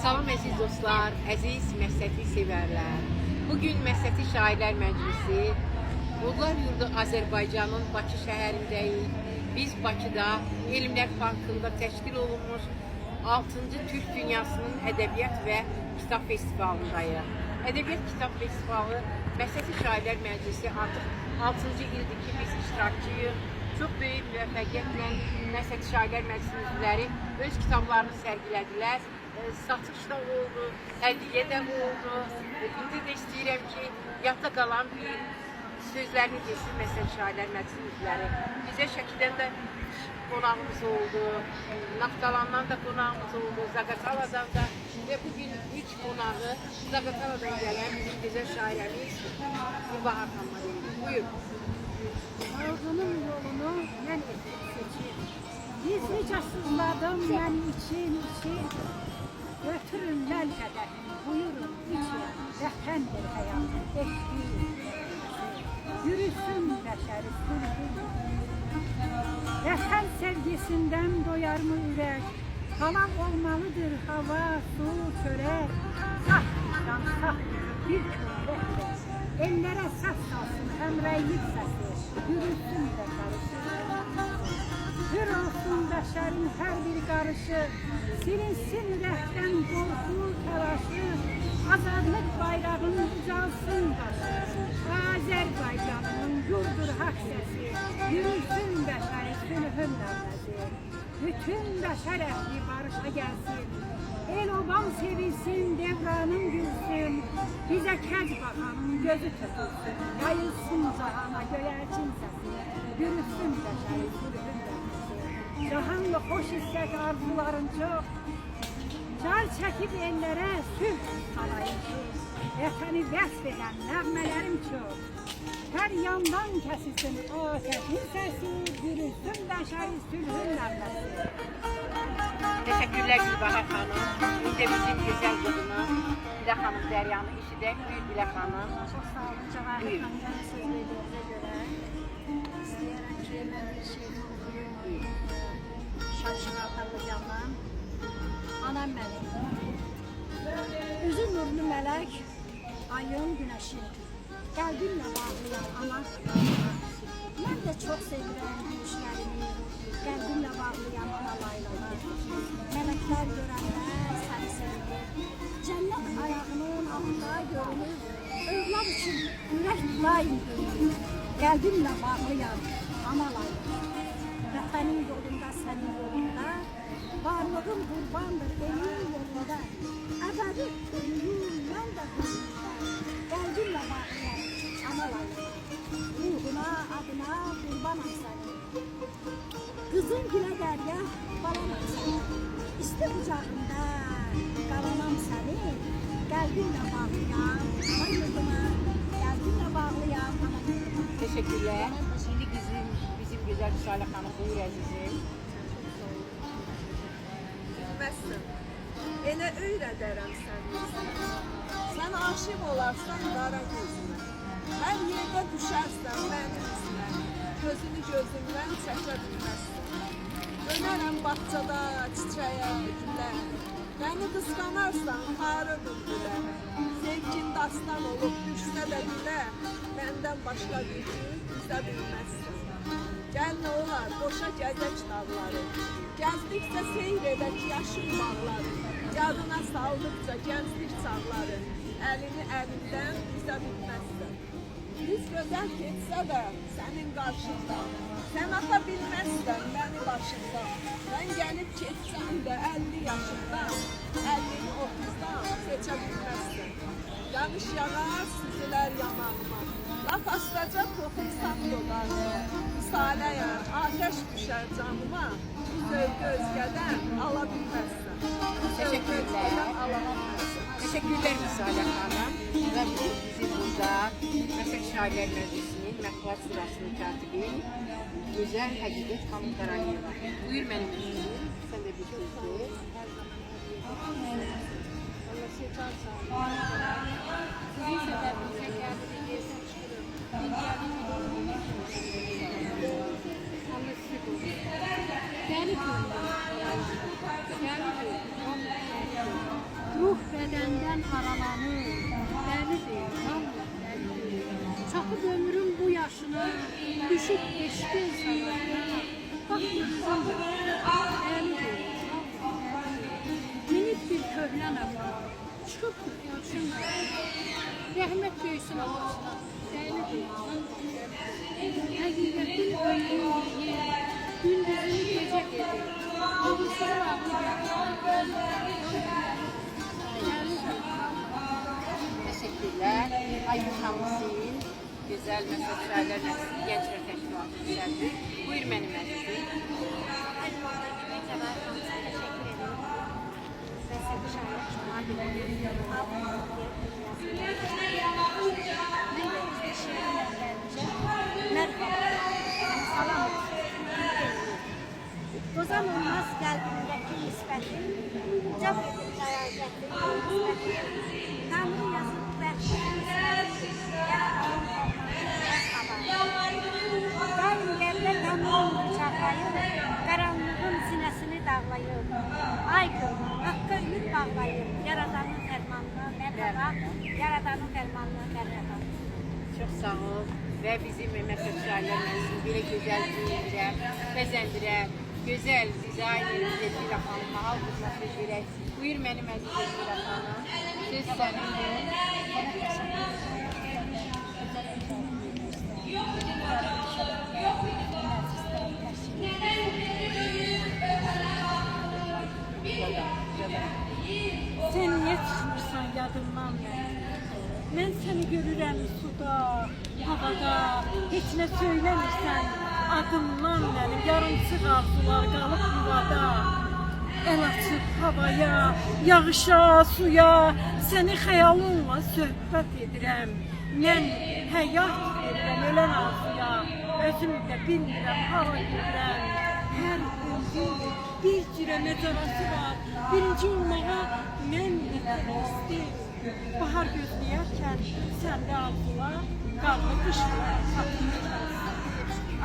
Salam əziz dostlar, əziz məsləti sevərlər. Bugün Məsləti Şairlər Məclisi, Qullar Yurdu Azərbaycanın Bakı şəhərindəyik. Biz Bakıda Elmlər Parkında təşkil olunmuş 6-cı Türk Dünyasının Ədəbiyyat və Kitab Festivalındayıq. Ədəbiyyat Kitab Festivalı Məsləti Şairlər Məclisi artıq 6-cı ildir ki, biz iştirakçıyıq. Çox böyük müvəffəqiyyətlə Məsləti Şairlər Məclisi üzvləri öz kitablarını sərgilədilər. Satışda oldu, hədiyyə də oldu. İndi də istəyirəm ki, yadda qalan bir sözlərini desin Məsləti Şairlər Məclisi üzvləri. Bizə Şəkidən də qonağımız oldu, Naftalandan da qonağımız oldu, Zaqatala'dan da və bugün ilk qonağı Zaqatala'dan gələn bir gözəl şairəmiz Bahar xanıma deyilir. Buyur. Arzu'nun yolunu mən seçim. Gizlicə sızladım mən için. Götürün məl qədərini, buyurun için. Vətəndir həyat, eşqiyim. Yürüsün bəşəri sürgün. Vətən sevgisindən doyar mı ürək? Halal olmalıdır hava, su, çörək. Saf vicdan, saf bir kövrəklə. Ellərə səs salsın, həmrəylik səsi. Yürüsün bəşəri sürgün. Hür olsun bəşərin hər bir qarışı. Silinsin ürəkdən qorxu, təlaşı. Azadlıq bayrağının ucalsın başı. Azərbaycanının yurdur haqq səsi. Yürüsün bəşəri sülhün nəvəzi. Bütün bəşər əhli barışa gəlsin. El oban sevilsin, devranın gülsün. Bizə kəc baxanın gözü tutulsun. Yayılsın cahana, göyərçin səsi. Yürüsün bəşəri sülhün nəvəzi. Cahanla xoş istək arzuların çox. Car çəkib ellərə sülh salayım ki, vətəni vəsf edən nəğmələrim çox. Hər yandan kəsilsin ateşin səsi, yürüsün bəşəri sülhün nəğməsi. Teşekkürler Bahar Hanım. İndi bizim güzel qızına Dilə xanım Dəryanı işidək. Buyur Dilə xanım. Çox sağ olun, Cəvahir xanımdan söz verdiyinizə görə. İstəyərəm ki, mən bir şey oxuyum. Şarşın Altanlıcandan. Anam mənim. Üzü nurlu mələk, ayın günəşin. Qəlbimlə bağlayan ana. Mən də çox sevirəm gülüşlərimi. Qəlbimlə bağlayan ana laylalar. Mələklər görənlər səni sevilir. Cənnət ayağının altında görünür. Övlad üçün ürək daim görünür. Qəlbimlə bağlayan ana laylalar. Vətənin yolunda, sənin yolunda. Varlığım qurbandır elin yolunda. Əbədi ölüyüm mən də qurbanında. Qəlbimlə bağlayan ana laylalar. Ruhuna, adına qurbanam səni. Qızın gülə dərya, balamam səni. İsti qucağında qalanam səni. Qəlbimlə bağlayan ana yurduna. Qəlbimlə bağlayan ana yurduna. Teşekkürler. Şimdi bizim güzel Salih Hanım. Buyur əzizim. Bilməzsən, elə öyrədərəm səni. Sən aşıq olarsan qara gözünə. Hər yerdə düşərsən mənim üzünə. Gözünü gözümdən çəkə bilməzsən. Dönərəm bağçada çiçəyə, gülə. Məni qısqanarsan qarı bülbülə. Sevgin dastan olub düşsə də dilə. Məndən başqa bir gün üzə bilməzsən. Gəl nə olar, boşa gəzək dağları. Gəzdikcə seyr edək yaşıl bağları. Yadına saldıqca gənclik çağları. Əlini əlindən üzə bilməzsən. Biz gözəl keçsə də sənin qarşında. Sən ata bilməzsən məni başında. Mən gəlib keçsəm də 50 yaşında. 50-ni 30-dan seçə bilməzsən. Yağış yağar, süzülər yanağıma. Laf astaca toxunsam yollarına. Saləyər, ateş düşər canıma. Bu zövqü özgədən ala bilməzsən. Teşekkürler. Teşekkürler Salih Hanım. Ve bu bizim burada Məsləti Şairlər Məclisinin mətbuat sırasının katibi Gözəl Həqiqət xanım Qarayeva. Buyur mənim üzüm. Sən də bir söz de. Allah seçərsən. Sizin səbəbinizə gəldi də yerdən çıxırım. Bir gəldi Allah sizi qoyur. Dəli görürüm. Dəli görürüm. bədəndən aralanır. Dəlidir, vallahi dəlidir. Çapıb ömrüm bu yaşına, düşüb eşqin sanatına. Bax gözüm dəlidir, vallahi dəlidir. Minib bir köhnən əfran, çıxıb ölçün rəhmət göysün atasına. Dəlidir, həqiqətin ömrünü gündüzünü gecə gedir. Uğursuzun ağlı Teşekkürler. Aygün Hamsin, güzel mesaj şairler meclisi, gençler teşkilatı düzenli. Buyur benim meclisi. Bozan olmaz kalbimdeki nispeti, uca bir hayaleti nispeti, Tanrı yazıp versin nispeti, yaratanın olmaz daim yerle Tanrı'nın çarpayır, karanlığın sinesini dağlayır. Ay gönlüm, hakkı ümit bağlayır, Yaradanın fermanına merhaba, Yaradanın fermanına merhaba. Çok sağ ol. Ve bizim mesaj şairler meclisi böyle güzel giyindirər, bəzəndirər, güzel dizayn edilir bir xanıma, al bu mesaj verək. Buyur benim meclisim bir xanım. Söz sənindir. Sen niye çıkmışsan yadımdan ben seni görürəm suda, havada, heç nə söyləmirsən adımdan mənim, yarımçıq arzular qalıb yuvada. El açıb havaya, yağışa, suya, səni xəyalınla söhbət edirəm. Mən həyat verirəm ölən arzuya, özüm də bilmirəm hara gedirəm. Hər ömrün bir cürə məcarası var, birinci olmağa mən də istəyirəm. Bahar gözləyərkən səndə arzular, qarlı qışlar,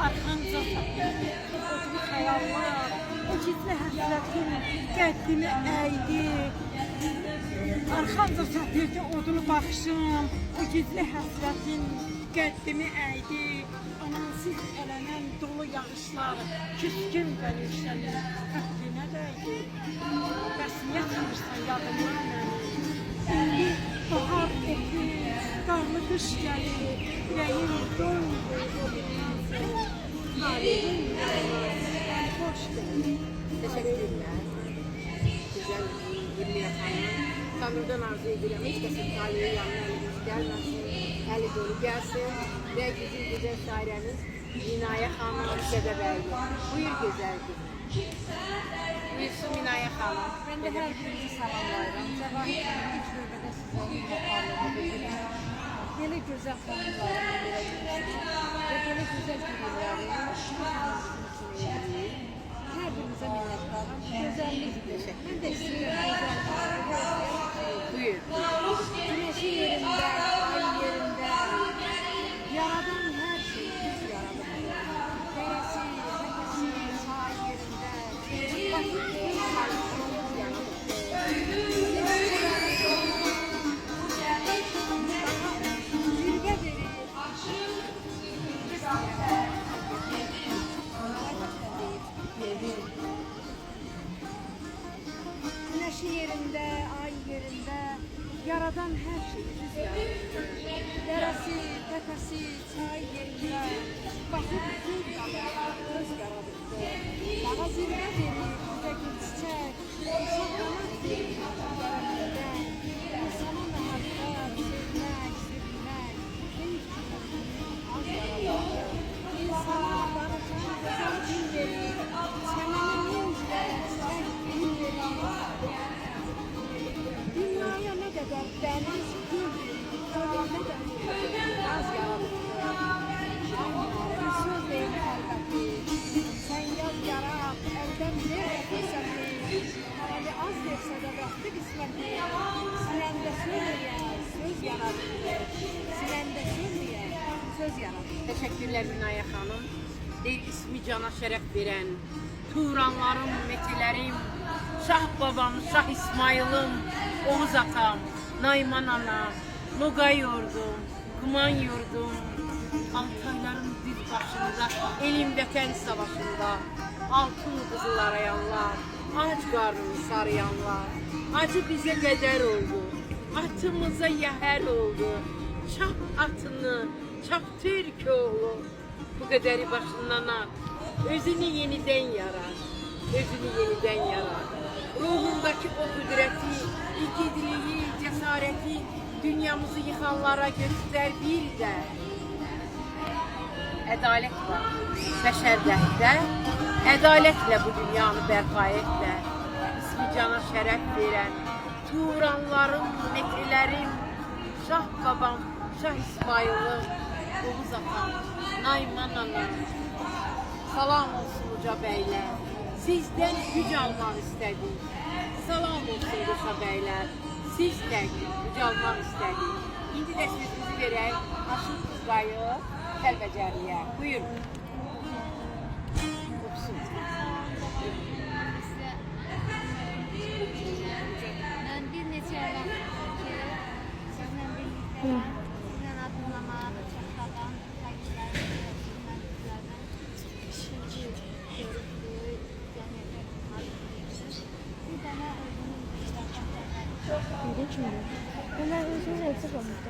arxanca satır, odlu xəyallar, o gizli həsrətin qəddimi əydi. Arxanca satırdı odlu baxışım, o gizli həsrətin qəddimi əydi. Amansız ələnən dolu yağışlar, küskün bəlirşənir, xətrinə dəydi. Bəs niyə çıxırsan yadımdan mənim? İndi bahar etir, qarlı qış gəlir, ürəyim dondur o bilinsin. Halihim hoş gelir. Teşekkürler. Güzel Gülliye Hanım. Tanrıdan arzu edirəm. Hiç kesin talihi yanına elimiz gelmesin. Eli dolu gelsin. Ve bizim güzel şairemiz Minaye Hanım Sedebeyli. Buyur güzel kız. Buyursun Minaye Hanım. Ben de her birinizi salamlayıram. Cəvahir ilk növbədə sizə minnətdarlığımı bildirirəm. Belə gözəl xanımlarımı belə görürsünüz və belə gözəl günləri hər birinizə minnətdaram. Gözəllikdir. Mən də istəyirəm gözəllikdir. Buyur. Güneşin yerində, ayın yerində, yaradan hər şeyi biz yaradık. Dərəsi, təpəsi, çay yerində, basit bir halkımız yaradık. Zirgə verir. Güneşin yerində, ay yerində, yaradan hər şeyi biz yaradık. Dərəsi, təpəsi, çay yerində, basit bir öz yaradık. Dağa zirvə verir, bizə gül çiçək, uşaqlamaq verir yararında. İnsanın da haqqı, sevmək, sevilmək, deyil ki, az yaradık. İnsana barışan gözəl gün verir, çəməni min çiçək gül verir. Dünyaya nə qədər dəniz gül verir, ölümdə də az yaradık. Bir söz deyil əlbətti, sən yaz yarat, əldən ver qəsəmli. Hələ az versə də vaxtı qismətli, sinəndə söyləyər, söz yaradır. Sinəndə söyləyər, söz yaradır. Teşekkürler Minaye Hanım. Deyir ismi cana şeref veren, Turanlarım, metilerim, Şah babam, Şah İsmail'im, Oğuz atam, Nayman anam, Nogay yurdum, Kuman yurdum, Altayların düz başında, elim vətən savaşında, altın qızıl arayanlar, ac qarnını sarayanlar, acı bizə qədər oldu, atımıza yəhər oldu, çap atını, çap Türk oğlu, bu qədəri başından at, özünü yenidən yarar, özünü yenidən yarar. Ruhundakı o qüdrəti, igidliyi, cəsarəti dünyamızı yıxanlara göstər bir də. Ədalət var, bəşərdəkdə, ədalətlə bu dünyanı bərpa etlə. İsmi cana şərəf verən, Turanların, Mehrilərin, Şah babam, Şah İsmail'im, Oğuz atam, Nayman anam. Salam olsun uca bəylər, sizdən güc almaq istədik. Salam olsun Qoşa bəylər, sizdən güc almaq istədik. İndi də sözümüzü verək, Aşıq Qızqayı Kəlbəcəriyə. Buyurun. Ben bir neçə vaxt ki, sizinlə birlikdə sizlə adımlamağa da çox davam, təqdirlərdən, görüldüyü, cəmiyyətə adımlayırsınız. Bir dənə özünün işlə Ben özümün eksik olmuştu.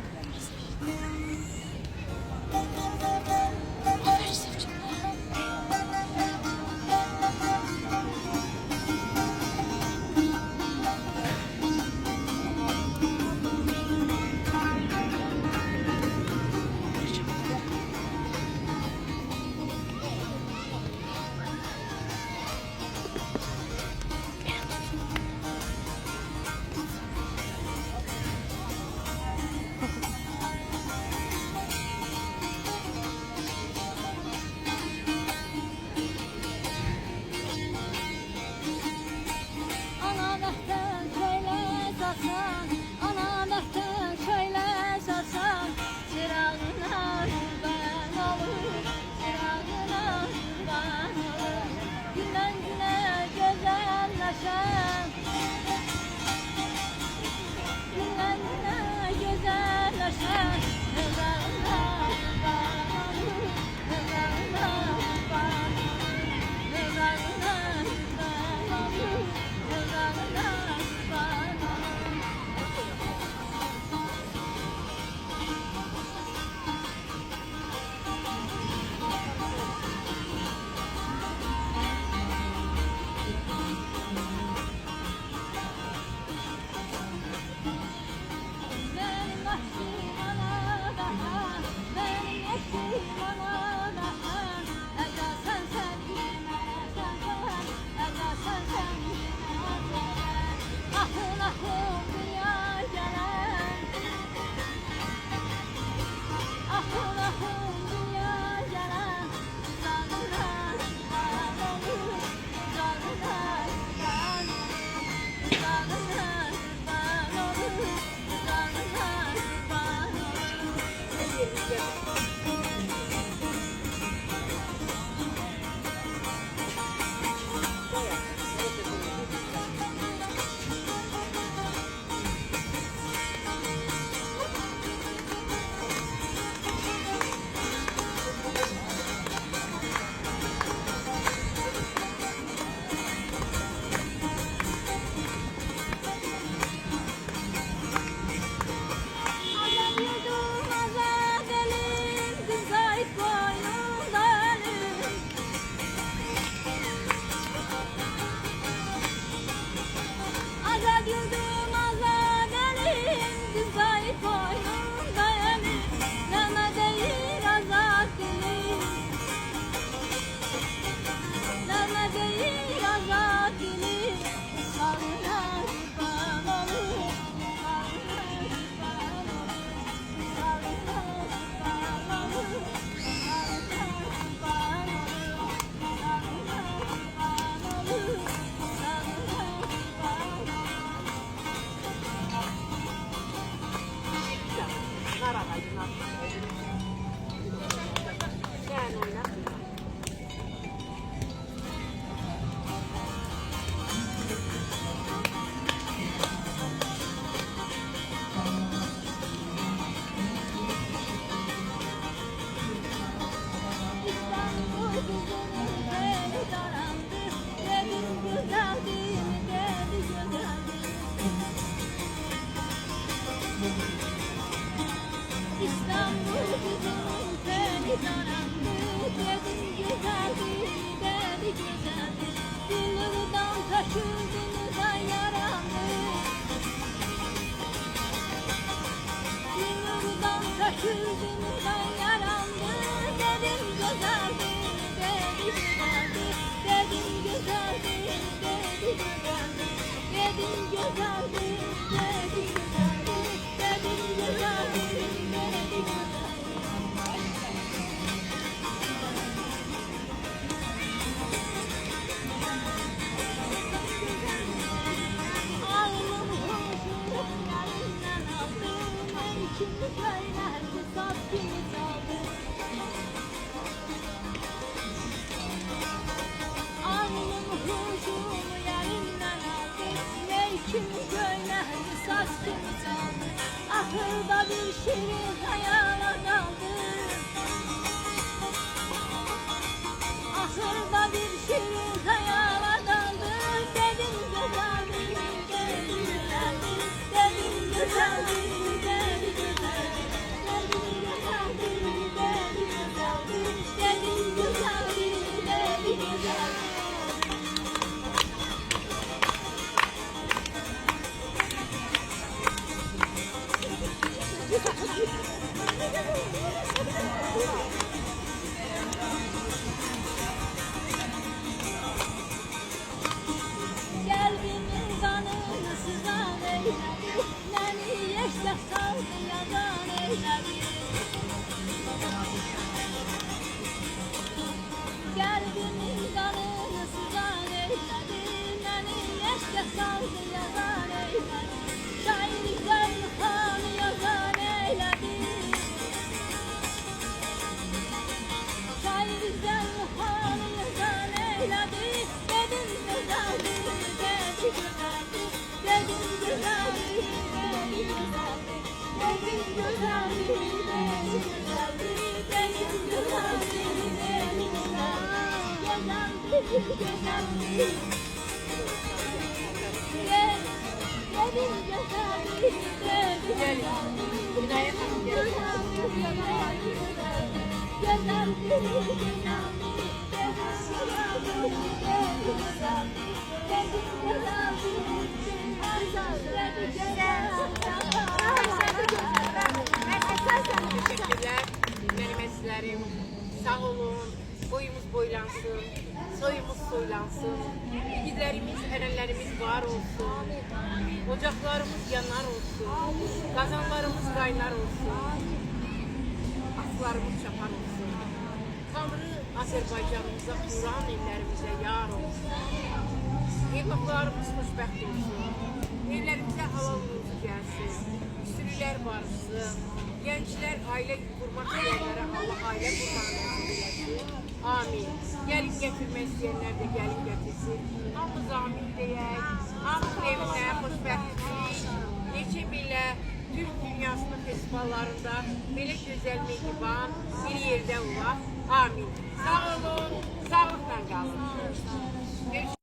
güzeldir, dedi güzeldir, dedi güzeldir, dedi güzeldir. Alnım huzuru yerinden aldım, ey kimi söylerdi saz kimi çaldı. Alnım huzuru yerinden aldım, ey kimi söylerdi saz kimi çaldı. Akılda bir şirin hayala daldı. Ahırda bir şirin hayala daldım. Dedim güzeldir, dedi güzeldir, dedim güzeldir, dedi güzeldir, dedim güzeldir, dedi güzeldir, dedim güzeldir, dedi güzeldir. Kalbimin kanını sızan eyledi, beni yeşle saldı yazan eyledi. Kalbimin kanını sızan eyledi, beni yeşle saldı yazan eyledi. Şair güzel kanı yazan eyledi. Şair güzel kanı yazan eyledi. Dedim güzeldir, dedi güzeldir, dedim güzeldir, dedi güzeldir, dedim güzeldir, dedi güzeldir, dedim güzeldir, dedi güzeldir, güzeldir, dedim güzeldir, dedi güzeldir, Hidayet Hanım gel. Teşekkürler. Benim eslerim. Sağ olun. Boyumuz boylansın. Soyumuz soylansın. İgidlerimiz, erenlerimiz var olsun. Ocaklarımız yanar olsun. Kazanlarımız kaynar olsun. Aslarımız çapar olsun. Tanrı Azerbaycanımıza, Turan illerimize yar olsun. Evlatlarımız xoşbəxt olsun. Evlərimizə halal ruzu gəlsin. Sürülər barışsın. Gənclər ailə qurmaq istəyənlərə Allah ailə qurmaq nasib eləsin. Amin. Gəlin gətirmək istəyənlər də gəlin gətirsin. Hamımız amin deyək. Hamımız evinə xoşbəxtlik, neçə bilə Türk dünyasının festivallarında belə gözəl mehriban bir yerdə olaq. Amin. Sağ olun, sağlıqla qalın.